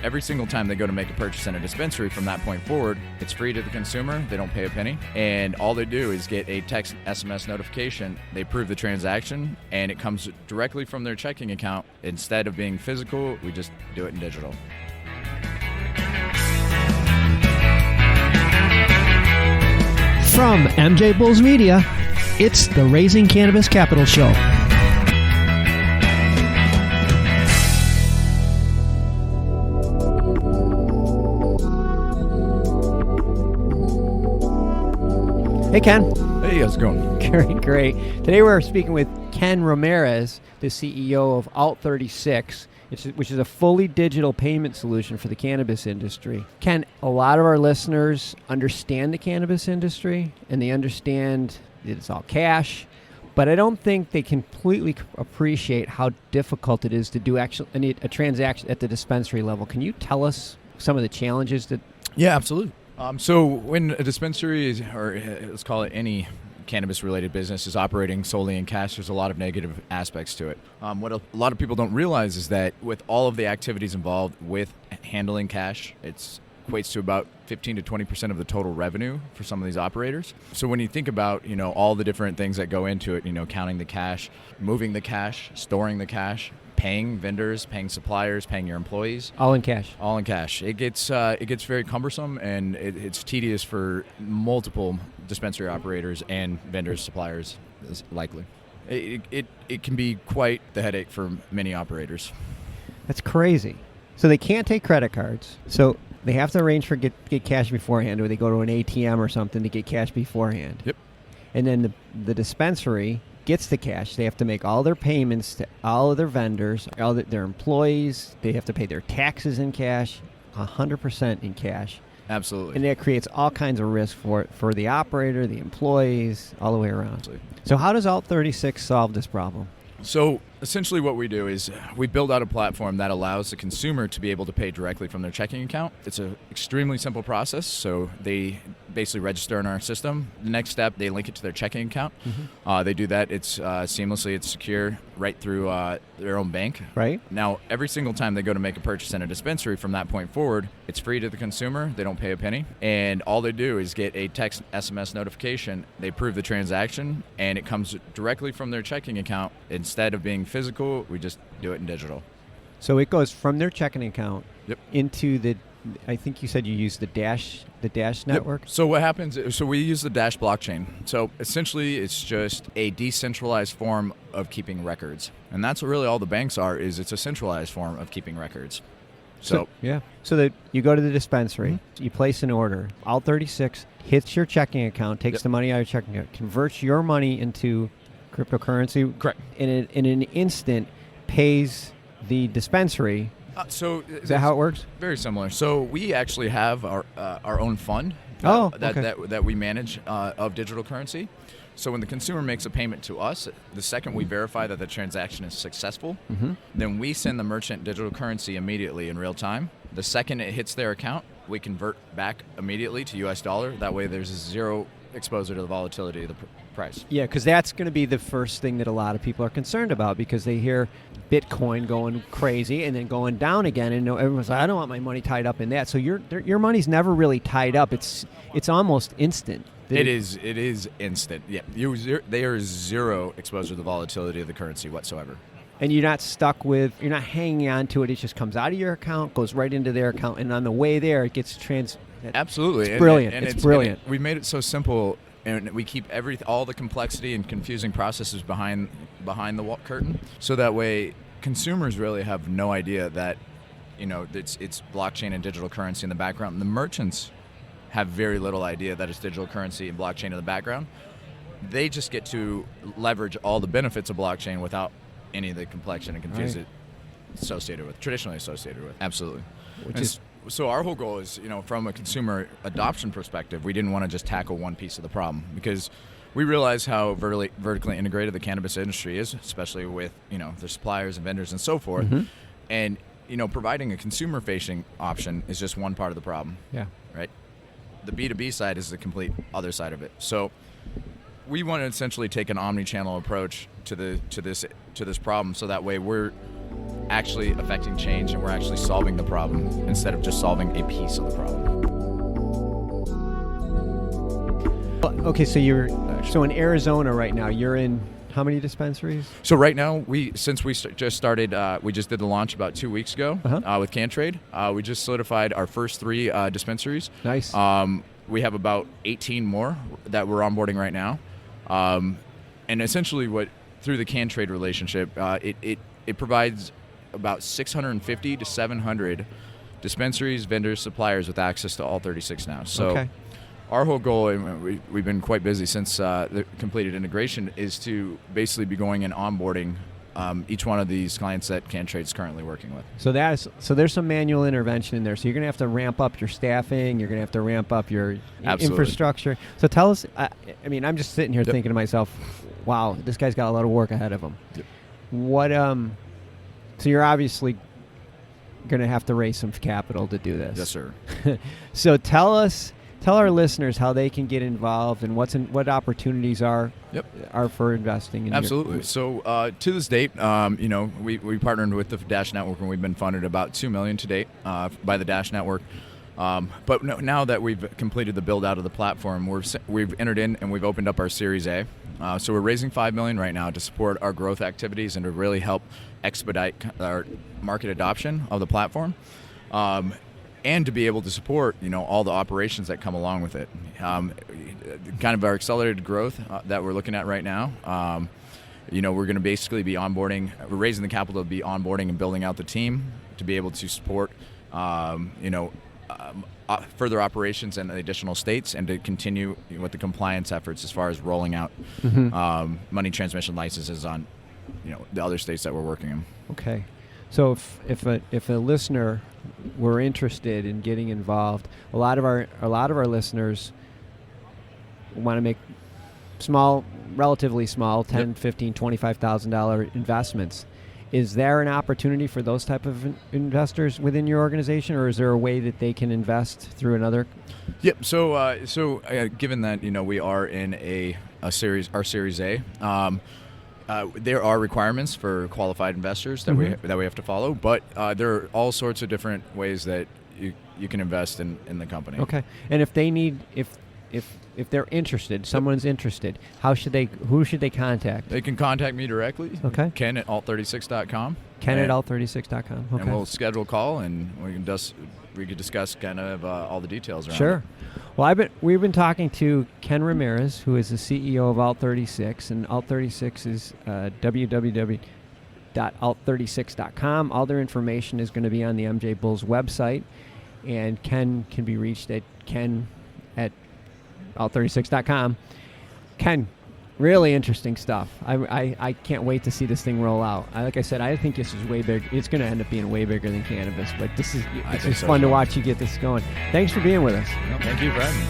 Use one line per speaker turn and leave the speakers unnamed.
every single time they go to make a purchase in a dispensary from that point forward, it's free to the consumer. They don't pay a penny. And all they do is get a text SMS notification. They approve the transaction, and it comes directly from their checking account. Instead of being physical, we just do it in digital.
From MJBulls Media, it's the Raising Cannabis Capital Show. Hey, Ken.
Hey, how's it going?
Great. Today we're speaking with Ken Ramirez, the CEO of Alt36, which is a fully digital payment solution for the cannabis industry. Ken, a lot of our listeners understand the cannabis industry, and they understand that it's all cash, but I don't think they completely appreciate how difficult it is to do a transaction at the dispensary level. Can you tell us some of the challenges that...
Yeah, absolutely. So when a dispensary is, or let's call it any cannabis-related business, is operating solely in cash, there's a lot of negative aspects to it. What a lot of people don't realize is that with all of the activities involved with handling cash, it equates to about 15 to 20% of the total revenue for some of these operators. So when you think about, all the different things that go into it, counting the cash, moving the cash, storing the cash, paying vendors, paying suppliers, paying your employees.
All in cash.
All in cash. It gets very cumbersome, and it's tedious for multiple dispensary operators and vendors, suppliers, likely. It can be quite the headache for many operators.
That's crazy. So they can't take credit cards. So they have to arrange for get cash beforehand, or they go to an ATM or something to get cash beforehand.
Yep. And
then the dispensary gets the cash. They have to make all their payments to all of their vendors, all their employees. They have to pay their taxes in cash, 100% in cash.
Absolutely.
And that creates all kinds of risk for the operator, the employees, all the way around.
Absolutely.
So how does Alt36 solve this problem?
So essentially what we do is we build out a platform that allows the consumer to be able to pay directly from their checking account. It's an extremely simple process. So they basically register in our system. The next step, they link it to their checking account. Mm-hmm. They do that. It's seamlessly. It's secure right through their own bank.
Right.
Now, every single time they go to make a purchase in a dispensary from that point forward, it's free to the consumer. They don't pay a penny. And all they do is get a text SMS notification. They approve the transaction, and it comes directly from their checking account. Instead of being physical, we just do it in digital.
So it goes from their checking account
Yep.
into the, I think you said you use the Dash network?
Yep. So what happens, so we use the Dash blockchain. So essentially it's just a decentralized form of keeping records. And that's what really all the banks are, is it's a centralized form of keeping records. So
that you go to the dispensary, you place an order. Alt36 hits your checking account, takes the money out of your checking account, converts your money into cryptocurrency.
Correct.
In an instant, pays the dispensary. Is that how it works?
Very similar. So we actually have our own fund that we manage of digital currency. So when the consumer makes a payment to us, the second we verify that the transaction is successful, then we send the merchant digital currency immediately in real time. The second it hits their account, we convert back immediately to US dollar. That way there's zero exposure to the volatility of the price.
Yeah, because that's going to be the first thing that a lot of people are concerned about, because they hear Bitcoin going crazy and then going down again, and everyone's like, I don't want my money tied up in that. So your money's never really tied up. It's almost instant.
It is instant. Yeah, there is zero exposure to the volatility of the currency whatsoever.
And you're not hanging on to it. It just comes out of your account, goes right into their account, and on the way there, it gets
Absolutely.
It's brilliant. It's brilliant.
We made it so simple, and we keep all the complexity and confusing processes behind the curtain, so that way consumers really have no idea that it's blockchain and digital currency in the background. And the merchants have very little idea that it's digital currency and blockchain in the background. They just get to leverage all the benefits of blockchain without any of the complexion and confusion traditionally associated with. Absolutely. So our whole goal is, from a consumer adoption perspective, we didn't want to just tackle one piece of the problem, because we realize how vertically integrated the cannabis industry is, especially with, their suppliers and vendors and so forth. Mm-hmm. And, providing a consumer-facing option is just one part of the problem.
Yeah.
Right? The B2B side is the complete other side of it. So we want to essentially take an omni-channel approach to this problem, so that way we're actually affecting change, and we're actually solving the problem instead of just solving a piece of the problem.
Okay, so so in Arizona right now, you're in how many dispensaries?
So right now, since we just started, we just did the launch about 2 weeks ago with CanTrade. We just solidified our first 3 dispensaries.
Nice.
We have about 18 more that we're onboarding right now. And essentially through the CanTrade relationship, it provides about 650 to 700 dispensaries, vendors, suppliers with access to all 36 now. So our whole goal, and we've been quite busy since the completed integration, is to basically be going and onboarding each one of these clients that CanTrade is currently working with.
So there's some manual intervention in there. So you're going to have to ramp up your staffing. You're going to have to ramp up your infrastructure. So tell us. I mean, I'm just sitting here thinking to myself, wow, this guy's got a lot of work ahead of him.
Yep.
What? So you're obviously going to have to raise some capital to do this.
Yes, sir.
So tell our listeners how they can get involved and what opportunities are for investing in.
Absolutely. So to this date, we partnered with the Dash Network, and we've been funded about $2 million to date by the Dash Network. But now that we've completed the build out of the platform, we've entered in and we've opened up our Series A. So we're raising $5 million right now to support our growth activities and to really help expedite our market adoption of the platform. And to be able to support, all the operations that come along with it. Kind of our accelerated growth that we're looking at right now. We're going to basically be onboarding, we're raising the capital to be onboarding and building out the team to be able to support, further operations in additional states and to continue with the compliance efforts as far as rolling out money transmission licenses on, the other states that we're working in.
Okay. So if a listener were interested in getting involved, a lot of our listeners want to make relatively small, $10,000, $15,000, $25,000 investments. Is there an opportunity for those type of investors within your organization, or is there a way that they can invest through another?
Yep. So given that we are in our Series A. There are requirements for qualified investors that we have to follow, but there are all sorts of different ways that you can invest in the company.
Okay. And if they need, if they're interested, someone's interested, who should they contact?
They can contact me directly.
Okay.
Ken at alt36.com.
Ken at alt36.com. Okay.
And we'll schedule a call and we can discuss kind of all the details around
Sure.
it.
Well, we've been talking to Ken Ramirez, who is the CEO of Alt36, and Alt36 is www.alt36.com. All their information is going to be on the MJBulls website, and Ken can be reached at ken at alt36.com. Ken, really interesting stuff. I can't wait to see this thing roll out. Like I said, I think this is way big. It's going to end up being way bigger than cannabis, but it's fun to watch you get this going. Thanks for being with us.
No, thank you for having me.